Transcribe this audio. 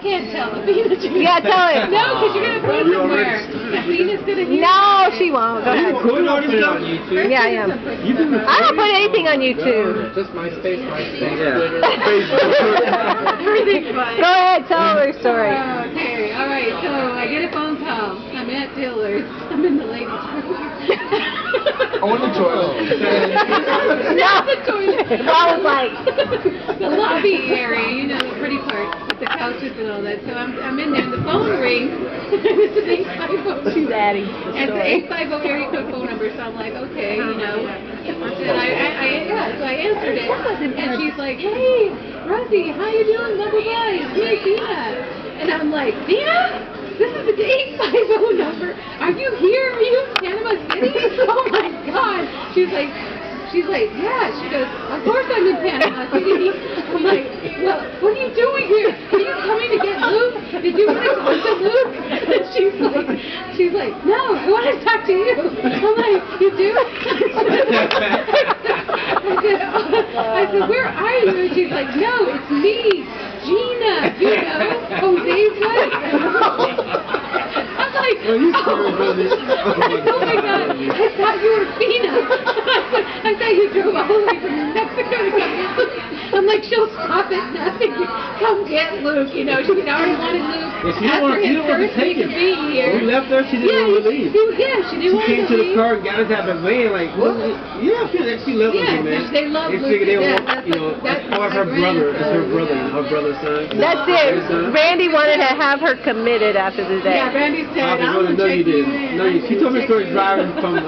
can't tell Athena. Yeah, tell it. No, because you're going to put it somewhere. Athena's going to hear. No, she won't. Go ahead. Put it on YouTube. Yeah, I am. I don't put anything on YouTube. Just MySpace. Yeah. Everything's fine. Go ahead, tell her story. Okay, all right. So I get a phone call. I'm at Dillard's. I'm in the ladies' room. On the toilet. Not the toilet. I was like, The lobby area, you know, the pretty part, with the couches and all that. So I'm in there, and the phone rings. It's an 850. she's adding to the And it's story. an 850 area code phone number, so I'm like, okay, you know. And so I answered it, and she's like, hey, Rosie, how you doing? Blah, blah, blah. It's me, Dina. And I'm like, Dina? This is the 850 number. Are you here? Are you in Panama City? Oh my God. She's like, yeah. She goes, of course I'm in Panama City. I'm like, well, what are you doing here? Are you coming to get Luke? Did you want to talk to Luke? And she's like, no, I want to talk to you. I'm like, you do? I said, where are you? And she's like, no, it's me, Gina. You know, Jose's wife. I'm like, oh my God, I thought you were Fina. I thought you drove all the way from Mexico to come get Luke. I'm like, she'll stop at nothing. Come get Luke. You know, she already wanted Luke. Well, she didn't want to take it. We left her, she didn't want to leave. She didn't want to leave. She came to the car and got us out of the van, like, what? Yeah, she loves me, man. They love Luke. Figured they want, you know, that's part of her brother. It's her brother, her brother's son. That's it. Randy wanted to have her committed after the day. Yeah, Randy said, No, you didn't. No, she told me a story driving from